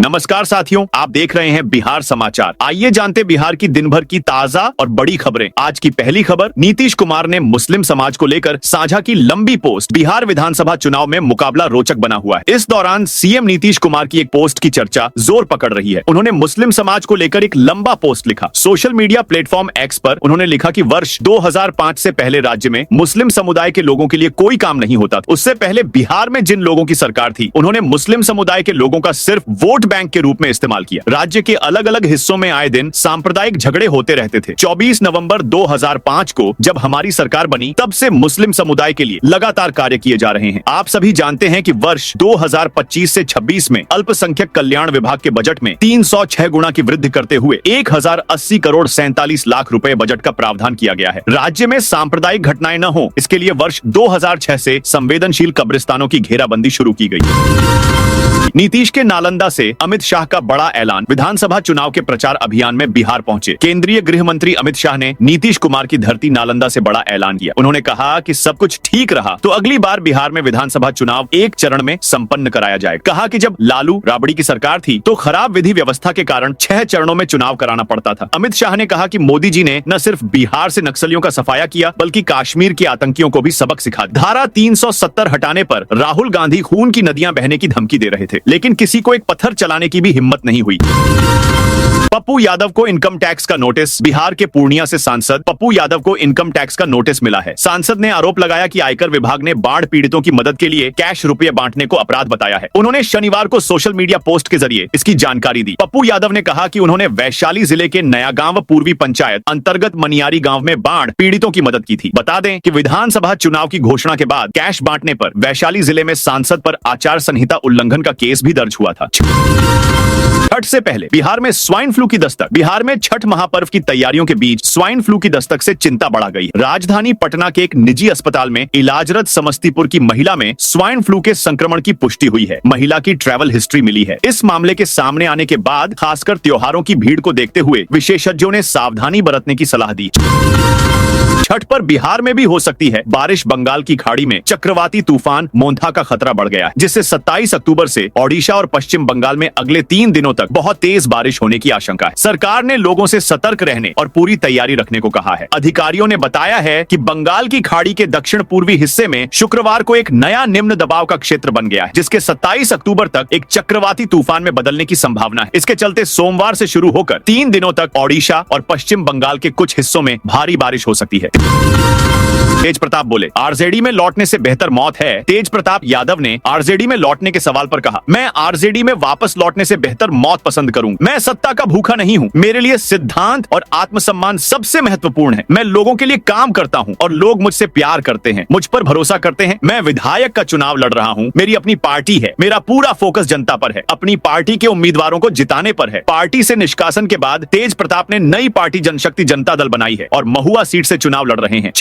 नमस्कार साथियों, आप देख रहे हैं बिहार समाचार। आइए जानते बिहार की दिन भर की ताजा और बड़ी खबरें। आज की पहली खबर, नीतीश कुमार ने मुस्लिम समाज को लेकर साझा की लंबी पोस्ट। बिहार विधानसभा चुनाव में मुकाबला रोचक बना हुआ है। इस दौरान सीएम नीतीश कुमार की एक पोस्ट की चर्चा जोर पकड़ रही है। उन्होंने मुस्लिम समाज को लेकर एक लंबा पोस्ट लिखा। सोशल मीडिया प्लेटफॉर्म एक्स पर उन्होंने लिखा कि वर्ष 2005 से पहले राज्य में मुस्लिम समुदाय के लोगों के लिए कोई काम नहीं होता। उससे पहले बिहार में जिन लोगों की सरकार थी, उन्होंने मुस्लिम समुदाय के लोगों का सिर्फ वोट बैंक के रूप में इस्तेमाल किया। राज्य के अलग अलग हिस्सों में आए दिन सांप्रदायिक झगड़े होते रहते थे। 24 नवंबर 2005 को जब हमारी सरकार बनी, तब से मुस्लिम समुदाय के लिए लगातार कार्य किए जा रहे हैं। आप सभी जानते हैं कि वर्ष 2025 से 26 में अल्पसंख्यक कल्याण विभाग के बजट में 306 गुना की वृद्धि करते हुए 1080 करोड़ 47 लाख रुपए बजट का प्रावधान किया गया है। राज्य में सांप्रदायिक घटनाएं न हो, इसके लिए वर्ष 2006 से संवेदनशील कब्रिस्तानों की घेराबंदी शुरू की गई। नीतीश के नालंदा से अमित शाह का बड़ा ऐलान। विधानसभा चुनाव के प्रचार अभियान में बिहार पहुंचे केंद्रीय गृह मंत्री अमित शाह ने नीतीश कुमार की धरती नालंदा से बड़ा ऐलान किया। उन्होंने कहा कि सब कुछ ठीक रहा तो अगली बार बिहार में विधानसभा चुनाव एक चरण में संपन्न कराया जाए। कहा कि जब लालू राबड़ी की सरकार थी तो खराब विधि व्यवस्था के कारण 6 चरणों में चुनाव कराना पड़ता था। अमित शाह ने कहा कि मोदी जी ने न सिर्फ बिहार से नक्सलियों का सफाया किया, बल्कि कश्मीर के आतंकियों को भी सबक सिखा। धारा 370 हटाने पर राहुल गांधी खून की नदियां बहने की धमकी दे रहे थे, लेकिन किसी को एक पत्थर चलाने की भी हिम्मत नहीं हुई। पप्पू यादव को इनकम टैक्स का नोटिस। बिहार के पूर्णिया से सांसद पप्पू यादव को इनकम टैक्स का नोटिस मिला है। सांसद ने आरोप लगाया कि आयकर विभाग ने बाढ़ पीड़ितों की मदद के लिए कैश रुपये बांटने को अपराध बताया है। उन्होंने शनिवार को सोशल मीडिया पोस्ट के जरिए इसकी जानकारी दी। पप्पू यादव ने कहा कि उन्होंने वैशाली जिले के नया गांव पूर्वी पंचायत अंतर्गत मनियारी गांव में बाढ़ पीड़ितों की मदद की थी। बता दें कि विधानसभा चुनाव की घोषणा के बाद कैश बांटने पर वैशाली जिले में सांसद पर आचार संहिता उल्लंघन का केस भी दर्ज हुआ था। छठ से पहले बिहार में स्वाइन फ्लू की दस्तक। बिहार में छठ महापर्व की तैयारियों के बीच स्वाइन फ्लू की दस्तक से चिंता बढ़ा गई। राजधानी पटना के एक निजी अस्पताल में इलाजरत समस्तीपुर की महिला में स्वाइन फ्लू के संक्रमण की पुष्टि हुई है। महिला की ट्रैवल हिस्ट्री मिली है। इस मामले के सामने आने के बाद खासकर त्योहारों की भीड़ को देखते हुए विशेषज्ञों ने सावधानी बरतने की सलाह दी। छठ पर बिहार में भी हो सकती है बारिश। बंगाल की खाड़ी में चक्रवाती तूफान मोंथा का खतरा बढ़ गया है, जिससे 27 अक्टूबर से ओडिशा और पश्चिम बंगाल में अगले 3 दिनों तक बहुत तेज बारिश होने की आशंका है। सरकार ने लोगों से सतर्क रहने और पूरी तैयारी रखने को कहा है। अधिकारियों ने बताया है कि बंगाल की खाड़ी के दक्षिण पूर्वी हिस्से में शुक्रवार को एक नया निम्न दबाव का क्षेत्र बन गया है, जिसके 27 अक्टूबर तक एक चक्रवाती तूफान में बदलने की संभावना है। इसके चलते सोमवार से शुरू होकर 3 दिनों तक ओडिशा और पश्चिम बंगाल के कुछ हिस्सों में भारी बारिश हो सकती है। तेज प्रताप बोले, आरजेडी में लौटने से बेहतर मौत है। तेज प्रताप यादव ने आरजेडी में लौटने के सवाल पर कहा, मैं आरजेडी में वापस लौटने से बेहतर मौत पसंद करूंगा। मैं सत्ता का भूखा नहीं हूं। मेरे लिए सिद्धांत और आत्मसम्मान सबसे महत्वपूर्ण है। मैं लोगों के लिए काम करता हूं और लोग मुझसे प्यार करते हैं, मुझ पर भरोसा करते हैं। मैं विधायक का चुनाव लड़ रहा हूं। मेरी अपनी पार्टी है। मेरा पूरा फोकस जनता पर है, अपनी पार्टी के उम्मीदवारों को जिताने पर है। पार्टी से निष्कासन के बाद तेज प्रताप ने नई पार्टी जनशक्ति जनता दल बनाई है और महुआ सीट से चुनाव लड़ रहे हैं।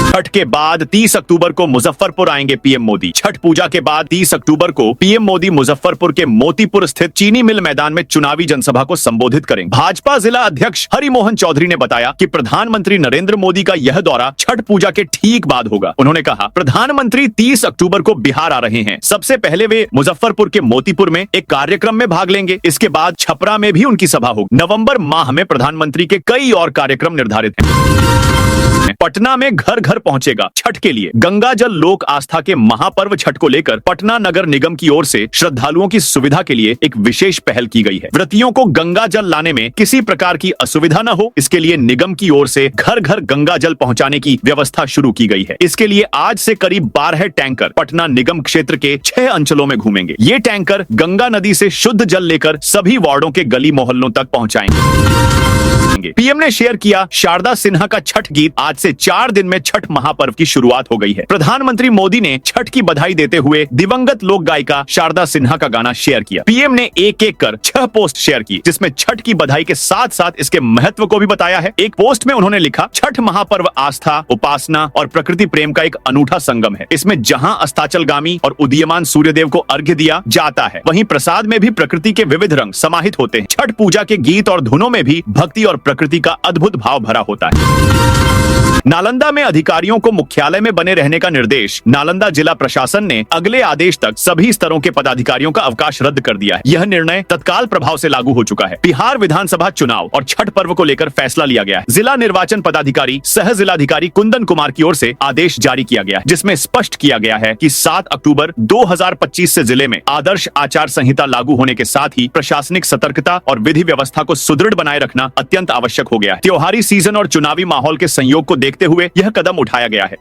छठ के बाद 30 अक्टूबर को मुजफ्फरपुर आएंगे पीएम मोदी। छठ पूजा के बाद 30 अक्टूबर को पीएम मोदी मुजफ्फरपुर के मोतीपुर स्थित चीनी मिल मैदान में चुनावी जनसभा को संबोधित करेंगे। भाजपा जिला अध्यक्ष हरिमोहन चौधरी ने बताया कि प्रधानमंत्री नरेंद्र मोदी का यह दौरा छठ पूजा के ठीक बाद होगा। उन्होंने कहा, प्रधानमंत्री 30 अक्टूबर को बिहार आ रहे हैं। सबसे पहले वे मुजफ्फरपुर के मोतीपुर में एक कार्यक्रम में भाग लेंगे। इसके बाद छपरा में भी उनकी सभा होगी। नवंबर माह में प्रधानमंत्री के कई और कार्यक्रम निर्धारित हैं। पटना में घर घर पहुंचेगा छठ के लिए गंगा जल। लोक आस्था के महापर्व छठ को लेकर पटना नगर निगम की ओर से श्रद्धालुओं की सुविधा के लिए एक विशेष पहल की गई है। व्रतियों को गंगा जल लाने में किसी प्रकार की असुविधा न हो, इसके लिए निगम की ओर से घर घर गंगा जल पहुंचाने की व्यवस्था शुरू की गई है। इसके लिए आज से करीब 12 टैंकर पटना निगम क्षेत्र के 6 अंचलों में घूमेंगे। ये टैंकर गंगा नदी से शुद्ध जल लेकर सभी वार्डों के गली मोहल्लों तक पहुंचाएंगे। पीएम ने शेयर किया, शारदा सिन्हा का छठ गीत। आज से 4 दिन में छठ महापर्व की शुरुआत हो गई है। प्रधानमंत्री मोदी ने छठ की बधाई देते हुए दिवंगत लोक गायिका शारदा सिन्हा का गाना शेयर किया। पीएम ने एक एक कर 6 पोस्ट शेयर की, जिसमें छठ की बधाई के साथ साथ इसके महत्व को भी बताया है। एक पोस्ट में उन्होंने लिखा, छठ महापर्व आस्था, उपासना और प्रकृति प्रेम का एक अनूठा संगम है। इसमें जहां अस्ताचलगामी और उदीयमान सूर्यदेव को अर्घ्य दिया जाता है, वहीं प्रसाद में भी प्रकृति के विविध रंग समाहित होते हैं। छठ पूजा के गीत और धुनों में भी भक्ति और प्रकृति का अद्भुत भाव भरा होता है। नालंदा में अधिकारियों को मुख्यालय में बने रहने का निर्देश। नालंदा जिला प्रशासन ने अगले आदेश तक सभी स्तरों के पदाधिकारियों का अवकाश रद्द कर दिया है। यह निर्णय तत्काल प्रभाव से लागू हो चुका है। बिहार विधानसभा चुनाव और छठ पर्व को लेकर फैसला लिया गया है। जिला निर्वाचन पदाधिकारी सह जिलाधिकारी कुंदन कुमार की ओर से आदेश जारी किया गया है, जिसमें स्पष्ट किया गया है कि 7 अक्टूबर 2025 से जिले में आदर्श आचार संहिता लागू होने के साथ ही प्रशासनिक सतर्कता और विधि व्यवस्था को सुदृढ़ बनाए रखना अत्यंत आवश्यक हो गया है। त्योहारी सीजन और चुनावी माहौल के संयोग को देखते हुए यह कदम उठाया गया है।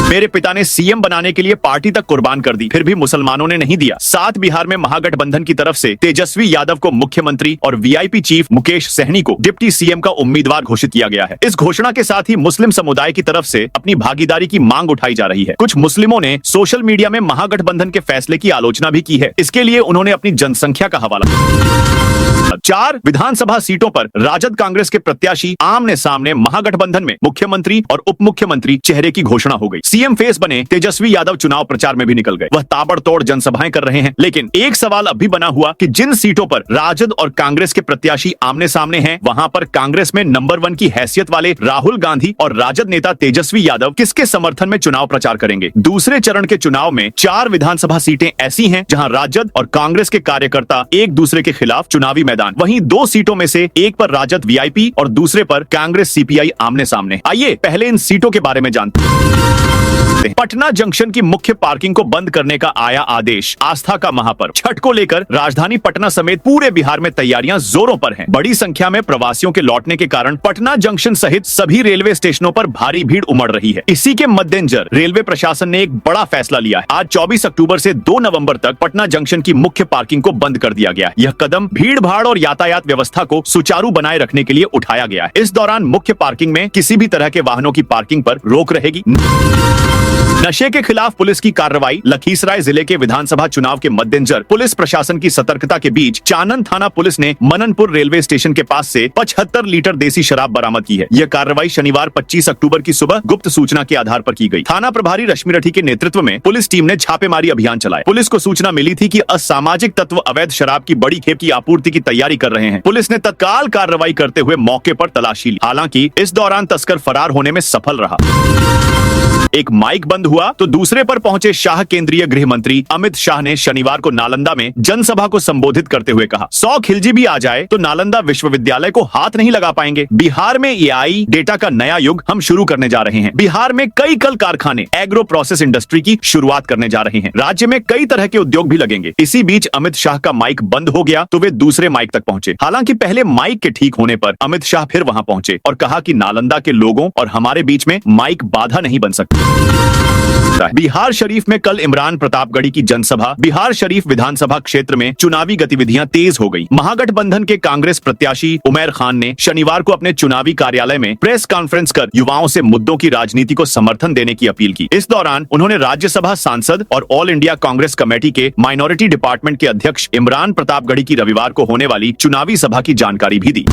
मेरे पिता ने सीएम बनाने के लिए पार्टी तक कुर्बान कर दी, फिर भी मुसलमानों ने नहीं दिया। 7 बिहार में महागठबंधन की तरफ से तेजस्वी यादव को मुख्यमंत्री और वीआईपी चीफ मुकेश सहनी को डिप्टी सीएम का उम्मीदवार घोषित किया गया है। इस घोषणा के साथ ही मुस्लिम समुदाय की तरफ से अपनी भागीदारी की मांग उठाई जा रही है। कुछ मुस्लिमों ने सोशल मीडिया में महागठबंधन के फैसले की आलोचना भी की है। इसके लिए उन्होंने अपनी जनसंख्या का हवाला 4 विधानसभा सीटों पर राजद कांग्रेस के प्रत्याशी आमने सामने महागठबंधन में मुख्यमंत्री और उप मुख्यमंत्री चेहरे की घोषणा हो गई। सीएम फेस बने तेजस्वी यादव चुनाव प्रचार में भी निकल गए। वह ताबड़तोड़ जनसभाएं कर रहे हैं। लेकिन एक सवाल अब भी बना हुआ कि जिन सीटों पर राजद और कांग्रेस के प्रत्याशी आमने सामने हैं, वहां पर कांग्रेस में नंबर 1 की हैसियत वाले राहुल गांधी और राजद नेता तेजस्वी यादव किसके समर्थन में चुनाव प्रचार करेंगे। दूसरे चरण के चुनाव में 4 विधानसभा सीटें ऐसी हैं जहां राजद और कांग्रेस के कार्यकर्ता एक दूसरे के खिलाफ चुनावी मैदान। वहीं 2 सीटों में से एक पर राजद वीआईपी और दूसरे पर कांग्रेस सीपीआई आमने सामने। आइए पहले इन सीटों के बारे में जानते हैं। पटना जंक्शन की मुख्य पार्किंग को बंद करने का आया आदेश। आस्था का महापर्व छठ को लेकर राजधानी पटना समेत पूरे बिहार में तैयारियां जोरों पर हैं। बड़ी संख्या में प्रवासियों के लौटने के कारण पटना जंक्शन सहित सभी रेलवे स्टेशनों पर भारी भीड़ उमड़ रही है। इसी के मद्देनजर रेलवे प्रशासन ने एक बड़ा फैसला लिया है। आज 24 अक्टूबर से 2 नवंबर तक पटना जंक्शन की मुख्य पार्किंग को बंद कर दिया गया है। यह कदम भीड़ भाड़ और यातायात व्यवस्था को सुचारू बनाए रखने के लिए उठाया गया है। इस दौरान मुख्य पार्किंग में किसी भी तरह के वाहनों की पार्किंग पर रोक रहेगी। नशे के खिलाफ पुलिस की कार्रवाई। लखीसराय जिले के विधानसभा चुनाव के मद्देनजर पुलिस प्रशासन की सतर्कता के बीच चानन थाना पुलिस ने मननपुर रेलवे स्टेशन के पास से 75 लीटर देसी शराब बरामद की है। यह कार्रवाई शनिवार 25 अक्टूबर की सुबह गुप्त सूचना के आधार पर की गई। थाना प्रभारी रश्मि रठी के नेतृत्व में पुलिस टीम ने छापेमारी अभियान चलाया। पुलिस को सूचना मिली थी कि असामाजिक तत्व अवैध शराब की बड़ी खेप की आपूर्ति की तैयारी कर रहे हैं। पुलिस ने तत्काल कार्रवाई करते हुए मौके पर तलाशी ली। हालांकि इस दौरान तस्कर फरार होने में सफल रहा। एक माइक बंद हुआ तो दूसरे पर पहुंचे शाह। केंद्रीय गृह मंत्री अमित शाह ने शनिवार को नालंदा में जनसभा को संबोधित करते हुए कहा, 100 खिलजी भी आ जाए तो नालंदा विश्वविद्यालय को हाथ नहीं लगा पाएंगे। बिहार में एआई डेटा का नया युग हम शुरू करने जा रहे हैं। बिहार में कई कल कारखाने एग्रो प्रोसेस इंडस्ट्री की शुरुआत करने जा रहे हैं। राज्य में कई तरह के उद्योग भी लगेंगे। इसी बीच अमित शाह का माइक बंद हो गया तो वे दूसरे माइक तक पहुंचे। हालांकि पहले माइक के ठीक होने पर अमित शाह फिर वहां पहुंचे और कहा कि नालंदा के लोगों और हमारे बीच में माइक बाधा नहीं बन सकती। बिहार शरीफ में कल इमरान प्रतापगढ़ी की जनसभा। बिहार शरीफ विधानसभा क्षेत्र में चुनावी गतिविधियां तेज हो गई। महागठबंधन के कांग्रेस प्रत्याशी उमैर खान ने शनिवार को अपने चुनावी कार्यालय में प्रेस कॉन्फ्रेंस कर युवाओं से मुद्दों की राजनीति को समर्थन देने की अपील की। इस दौरान उन्होंने राज्यसभा सांसद और ऑल इंडिया कांग्रेस कमेटी के माइनॉरिटी डिपार्टमेंट के अध्यक्ष इमरान प्रतापगढ़ी की रविवार को होने वाली चुनावी सभा की जानकारी भी दी।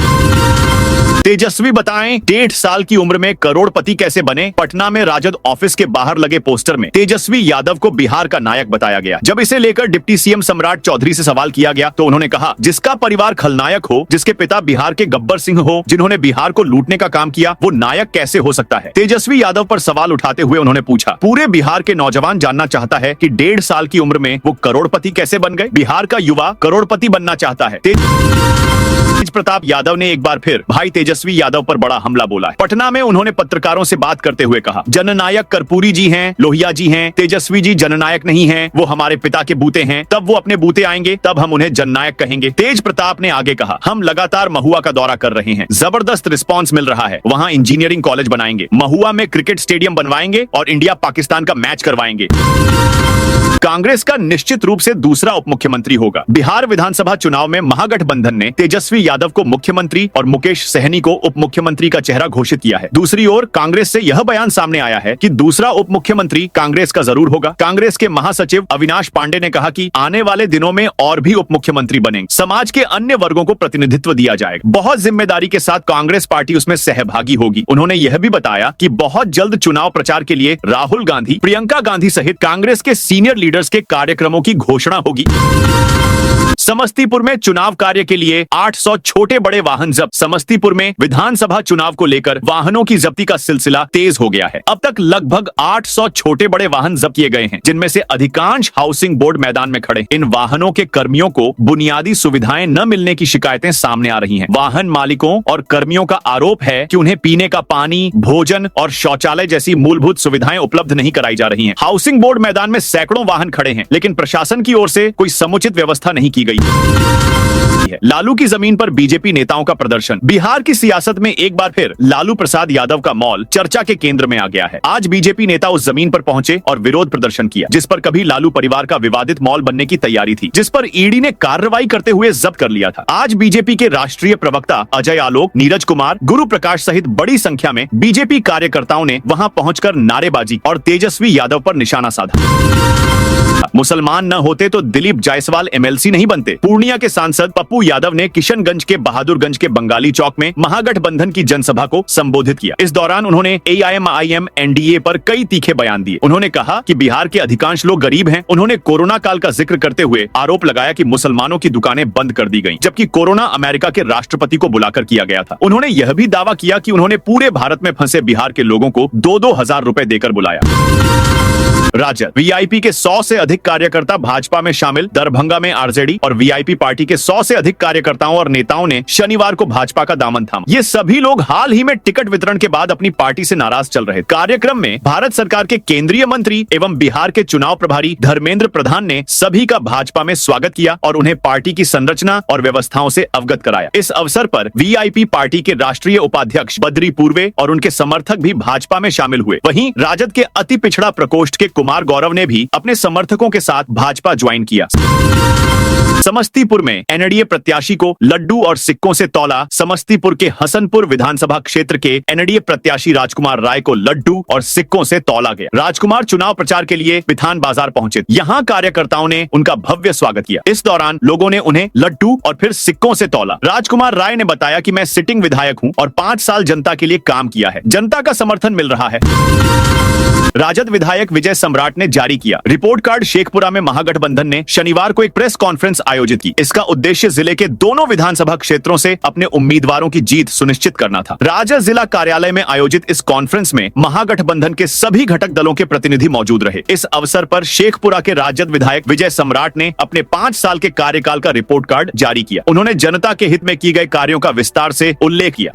तेजस्वी बताएं 1.5 साल की उम्र में करोड़पति कैसे बने। पटना में राजद ऑफिस के बाहर लगे पोस्टर में तेजस्वी यादव को बिहार का नायक बताया गया। जब इसे लेकर डिप्टी सीएम सम्राट चौधरी से सवाल किया गया तो उन्होंने कहा, जिसका परिवार खलनायक हो, जिसके पिता बिहार के गब्बर सिंह हो, जिन्होंने बिहार को लूटने का काम किया, वो नायक कैसे हो सकता है। तेजस्वी यादव पर सवाल उठाते हुए उन्होंने पूछा, पूरे बिहार के नौजवान जानना चाहता है कि 1.5 साल की उम्र में वो करोड़पति कैसे बन गए। बिहार का युवा करोड़पति बनना चाहता है। तेज प्रताप यादव ने एक बार फिर भाई तेजस्वी यादव पर बड़ा हमला बोला है। पटना में उन्होंने पत्रकारों से बात करते हुए कहा, जननायक कर्पूरी जी हैं, लोहिया जी हैं, तेजस्वी जी जननायक नहीं हैं, वो हमारे पिता के बूते हैं। तब वो अपने बूते आएंगे तब हम उन्हें जननायक कहेंगे। तेज प्रताप ने आगे कहा, हम लगातार महुआ का दौरा कर रहे हैं, जबरदस्त रिस्पांस मिल रहा है। वहाँ इंजीनियरिंग कॉलेज बनाएंगे, महुआ में क्रिकेट स्टेडियम बनवाएंगे और इंडिया पाकिस्तान का मैच करवाएंगे। कांग्रेस का निश्चित रूप से दूसरा उप मुख्यमंत्री होगा। बिहार विधानसभा चुनाव में महागठबंधन ने तेजस्वी यादव को मुख्यमंत्री और मुकेश सहनी को उप मुख्यमंत्री का चेहरा घोषित किया है। दूसरी ओर कांग्रेस से यह बयान सामने आया है कि दूसरा उप मुख्यमंत्री कांग्रेस का जरूर होगा। कांग्रेस के महासचिव अविनाश पांडे ने कहा कि आने वाले दिनों में और भी उप मुख्यमंत्री बनेंगे, समाज के अन्य वर्गों को प्रतिनिधित्व दिया जाएगा। बहुत जिम्मेदारी के साथ कांग्रेस पार्टी उसमें सहभागी होगी। उन्होंने यह भी बताया कि बहुत जल्द चुनाव प्रचार के लिए राहुल गांधी, प्रियंका गांधी सहित कांग्रेस के सीनियर लीडर्स के कार्यक्रमों की घोषणा होगी। समस्तीपुर में चुनाव कार्य के लिए 800 छोटे बड़े वाहन जब्त। समस्तीपुर में विधानसभा चुनाव को लेकर वाहनों की जब्ती का सिलसिला तेज हो गया है। अब तक लगभग 800 छोटे बड़े वाहन जब्त किए गए हैं, जिनमें से अधिकांश हाउसिंग बोर्ड मैदान में खड़े। इन वाहनों के कर्मियों को बुनियादी सुविधाएं न मिलने की शिकायतें सामने आ रही हैं। वाहन मालिकों और कर्मियों का आरोप है कि उन्हें पीने का पानी, भोजन और शौचालय जैसी मूलभूत सुविधाएं उपलब्ध नहीं कराई जा रही हैं। हाउसिंग बोर्ड मैदान में सैकड़ों वाहन खड़े हैं, लेकिन प्रशासन की ओर से कोई समुचित व्यवस्था नहीं की गई है। लालू की जमीन पर बीजेपी नेताओं का प्रदर्शन। बिहार की सियासत में एक बार फिर लालू प्रसाद यादव का मॉल चर्चा के केंद्र में आ गया है। आज बीजेपी नेता उस जमीन पर पहुंचे और विरोध प्रदर्शन किया, जिस पर कभी लालू परिवार का विवादित मॉल बनने की तैयारी थी, जिस पर ईडी ने कार्रवाई करते हुए जब्त कर लिया था। आज बीजेपी के राष्ट्रीय प्रवक्ता अजय आलोक, नीरज कुमार, गुरु प्रकाश सहित बड़ी संख्या में बीजेपी कार्यकर्ताओं ने वहां पहुंचकर नारेबाजी और तेजस्वी यादव पर निशाना साधा। मुसलमान न होते तो दिलीप जायसवाल एमएलसी नहीं बनते। पूर्णिया के सांसद पप्पू यादव ने किशनगंज के बहादुरगंज के बंगाली चौक में महागठबंधन की जनसभा को संबोधित किया। इस दौरान उन्होंने एआईएमआईएम एनडीए पर कई तीखे बयान दिए। उन्होंने कहा कि बिहार के अधिकांश लोग गरीब हैं। उन्होंने कोरोना काल का जिक्र करते हुए आरोप लगाया कि मुसलमानों की दुकानें बंद कर दी गईं, जबकि कोरोना अमेरिका के राष्ट्रपति को बुलाकर किया गया था। उन्होंने यह भी दावा किया कि उन्होंने पूरे भारत में फंसे बिहार के लोगों को 2-2 हजार रुपए देकर बुलाया। राजद वीआईपी के 100 से अधिक कार्यकर्ता भाजपा में शामिल। दरभंगा में आरजेडी और वीआईपी पार्टी के 100 से अधिक कार्यकर्ताओं और नेताओं ने शनिवार को भाजपा का दामन थामा। ये सभी लोग हाल ही में टिकट वितरण के बाद अपनी पार्टी से नाराज चल रहे। कार्यक्रम में भारत सरकार के केंद्रीय मंत्री एवं बिहार के चुनाव प्रभारी धर्मेंद्र प्रधान ने सभी का भाजपा में स्वागत किया और उन्हें पार्टी की संरचना और व्यवस्थाओं से अवगत कराया। इस अवसर पर वीआईपी पार्टी के राष्ट्रीय उपाध्यक्ष बद्री पूर्वे और उनके समर्थक भी भाजपा में शामिल हुए। वहीं राजद के अति पिछड़ा प्रकोष्ठ के कुमार गौरव ने भी अपने समर्थकों के साथ भाजपा ज्वाइन किया। समस्तीपुर में एनडीए प्रत्याशी को लड्डू और सिक्कों से तौला। समस्तीपुर के हसनपुर विधानसभा क्षेत्र के एनडीए प्रत्याशी राजकुमार राय को लड्डू और सिक्कों से तौला गया। राजकुमार चुनाव प्रचार के लिए बिथान बाजार पहुंचे। यहाँ कार्यकर्ताओं ने उनका भव्य स्वागत किया। इस दौरान लोगों ने उन्हें लड्डू और फिर सिक्कों से तौला। राजकुमार राय ने बताया कि मैं सिटिंग विधायक हूँ और 5 साल जनता के लिए काम किया है। जनता का समर्थन मिल रहा है। राजद विधायक विजय सम्राट ने जारी किया रिपोर्ट कार्ड। शेखपुरा में महागठबंधन ने शनिवार को एक प्रेस कॉन्फ्रेंस आयोजित की। इसका उद्देश्य जिले के दोनों विधानसभा क्षेत्रों से अपने उम्मीदवारों की जीत सुनिश्चित करना था। राजद जिला कार्यालय में आयोजित इस कॉन्फ्रेंस में महागठबंधन के सभी घटक दलों के प्रतिनिधि मौजूद रहे। इस अवसर पर शेखपुरा के राजद विधायक विजय सम्राट ने अपने 5 साल के कार्यकाल का रिपोर्ट कार्ड जारी किया। उन्होंने जनता के हित में की गए कार्यों का विस्तार से उल्लेख किया।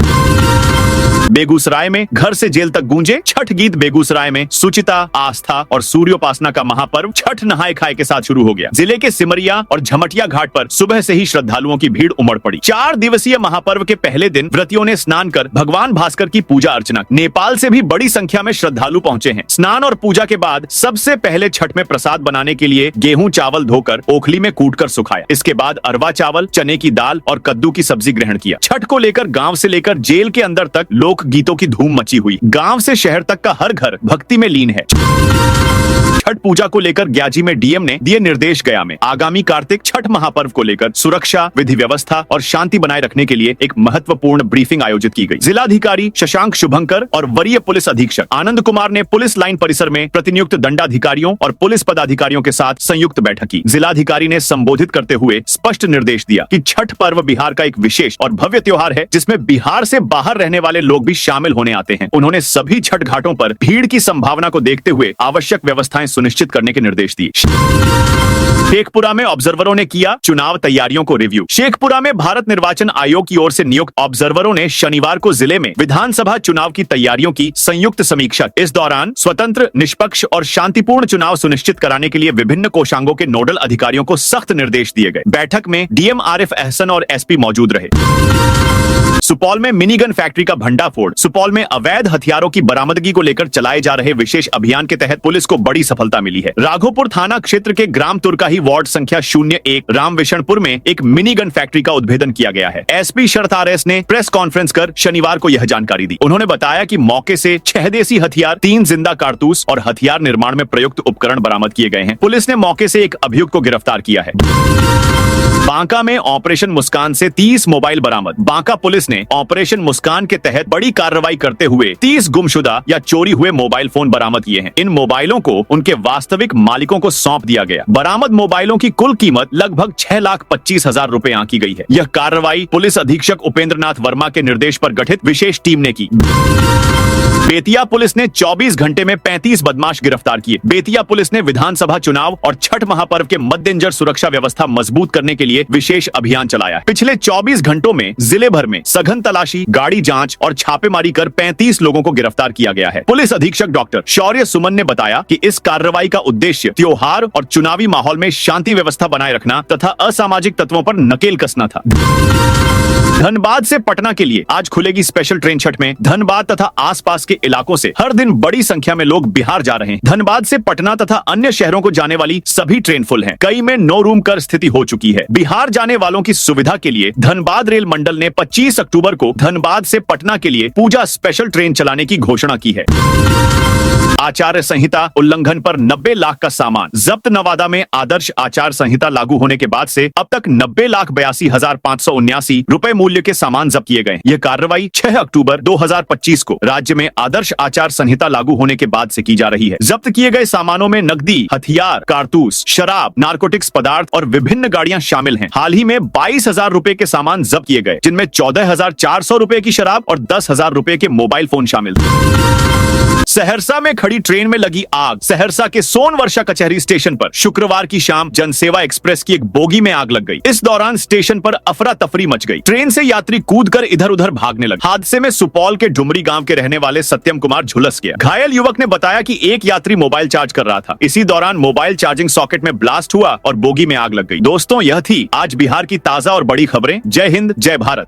बेगूसराय में घर से जेल तक गूंजे छठ गीत। बेगूसराय में सुचिता, आस्था और सूर्योपासना का महापर्व छठ नहाए खाए के साथ शुरू हो गया। जिले के सिमरिया और झमटिया घाट पर सुबह से ही श्रद्धालुओं की भीड़ उमड़ पड़ी। 4 दिवसीय महापर्व के पहले दिन व्रतियों ने स्नान कर भगवान भास्कर की पूजा अर्चना। नेपाल से भी बड़ी संख्या में श्रद्धालु पहुंचे हैं। स्नान और पूजा के बाद सबसे पहले छठ में प्रसाद बनाने के लिए गेहूं चावल धोकर ओखली में कूटकर सुखाया। इसके बाद अरवा चावल, चने की दाल और कद्दू की सब्जी ग्रहण किया। छठ को लेकर गाँव से लेकर जेल के अंदर तक लोक गीतों की धूम मची हुई। गांव से शहर तक का हर घर भक्ति में लीन है। छठ पूजा को लेकर ग्याजी में डीएम ने दिए निर्देश। गया में आगामी कार्तिक छठ महापर्व को लेकर सुरक्षा, विधि व्यवस्था और शांति बनाए रखने के लिए एक महत्वपूर्ण ब्रीफिंग आयोजित की गई। जिलाधिकारी शशांक शुभंकर और वरीय पुलिस अधीक्षक आनंद कुमार ने पुलिस लाइन परिसर में प्रतिनियुक्त दंडाधिकारियों और पुलिस पदाधिकारियों के साथ संयुक्त बैठक की। जिलाधिकारी ने संबोधित करते हुए स्पष्ट निर्देश दिया कि छठ पर्व बिहार का एक विशेष और भव्य त्योहार है, जिसमें बिहार से बाहर रहने वाले लोग भी शामिल होने आते हैं। उन्होंने सभी छठ घाटों पर भीड़ की संभावना को देखते हुए आवश्यक व्यवस्थाएं सुनिश्चित करने के निर्देश दिए। शेखपुरा में ऑब्जर्वरों ने किया चुनाव तैयारियों को रिव्यू। शेखपुरा में भारत निर्वाचन आयोग की ओर से नियुक्त ऑब्जर्वरों ने शनिवार को जिले में विधानसभा चुनाव की तैयारियों की संयुक्त समीक्षा। इस दौरान स्वतंत्र, निष्पक्ष और शांतिपूर्ण चुनाव सुनिश्चित कराने के लिए विभिन्न कोषांगों के नोडल अधिकारियों को सख्त निर्देश दिए गए। बैठक में डीएम आरिफ अहसन और एसपी मौजूद रहे। सुपौल में मिनी गन फैक्ट्री का भंडाफोड़। सुपौल में अवैध हथियारों की बरामदगी को लेकर चलाए जा रहे विशेष अभियान के तहत पुलिस को बड़ी सफलता मिली है। राघोपुर थाना क्षेत्र के ग्राम तुर्काही वार्ड संख्या 01 रामविशनपुर में एक मिनी गन फैक्ट्री का उद्भेदन किया गया है। एसपी शरत आरएस ने प्रेस कॉन्फ्रेंस कर शनिवार को यह जानकारी दी। उन्होंने बताया कि मौके से 6 देसी हथियार, 3 जिंदा कारतूस और हथियार निर्माण में प्रयुक्त उपकरण बरामद किए गए हैं। पुलिस ने मौके से एक अभियुक्त को गिरफ्तार किया है। बांका में ऑपरेशन मुस्कान से 30 मोबाइल बरामद। बांका पुलिस ने ऑपरेशन मुस्कान के तहत बड़ी कार्रवाई करते हुए 30 गुमशुदा या चोरी हुए मोबाइल फोन बरामद किए हैं। इन मोबाइलों को उनके वास्तविक मालिकों को सौंप दिया गया। बरामद मोबाइलों की कुल कीमत लगभग 6,25,000 रुपए आंकी गई है। यह कार्रवाई पुलिस अधीक्षक उपेंद्र नाथ वर्मा के निर्देश पर गठित विशेष टीम ने की। बेतिया पुलिस ने 24 घंटे में 35 बदमाश गिरफ्तार किए। बेतिया पुलिस ने विधानसभा चुनाव और छठ महापर्व के मद्देनजर सुरक्षा व्यवस्था मजबूत करने के लिए विशेष अभियान चलाया। पिछले 24 घंटों में जिले भर में सघन तलाशी, गाड़ी जांच और छापेमारी कर 35 लोगों को गिरफ्तार किया गया है। पुलिस अधीक्षक डॉक्टर शौर्य सुमन ने बताया कि इस कार्रवाई का उद्देश्य त्योहार और चुनावी माहौल में शांति व्यवस्था बनाए रखना तथा असामाजिक तत्वों पर नकेल कसना था। धनबाद से पटना के लिए आज खुलेगी स्पेशल ट्रेन। छठ में धनबाद तथा आसपास के इलाकों से हर दिन बड़ी संख्या में लोग बिहार जा रहे हैं। धनबाद से पटना तथा अन्य शहरों को जाने वाली सभी ट्रेन फुल हैं। कई में नो रूम कर स्थिति हो चुकी है। बिहार जाने वालों की सुविधा के लिए धनबाद रेल मंडल ने 25 अक्टूबर को धनबाद से पटना के लिए पूजा स्पेशल ट्रेन चलाने की घोषणा की है। आचार संहिता उल्लंघन पर 90 लाख का सामान जब्त। नवादा में आदर्श आचार संहिता लागू होने के बाद से अब तक 90,82,579 रुपए मूल्य के सामान जब्त किए गए। यह कार्रवाई 6 अक्टूबर 2025 को राज्य में आदर्श आचार संहिता लागू होने के बाद से की जा रही है। जब्त किए गए सामानों में नकदी, हथियार, कारतूस, शराब, नारकोटिक्स पदार्थ और विभिन्न गाड़ियां शामिल हैं। हाल ही में 22,000 रुपए के सामान जब्त किए गए, जिनमें 14,400 रुपए की शराब और 10,000 रुपए के मोबाइल फोन शामिल थे। सहरसा में खड़ी ट्रेन में लगी आग। सहरसा के सोनवर्षा कचहरी स्टेशन पर शुक्रवार की शाम जनसेवा एक्सप्रेस की एक बोगी में आग लग गई। इस दौरान स्टेशन पर अफरा तफरी मच गई। ट्रेन से यात्री कूदकर इधर उधर भागने लगे। हादसे में सुपौल के डुमरी गांव के रहने वाले सत्यम कुमार झुलस गया। घायल युवक ने बताया कि एक यात्री मोबाइल चार्ज कर रहा था। इसी दौरान मोबाइल चार्जिंग सॉकेट में ब्लास्ट हुआ और बोगी में आग लग गई। दोस्तों, यह थी आज बिहार की ताजा और बड़ी खबरें। जय हिंद, जय भारत।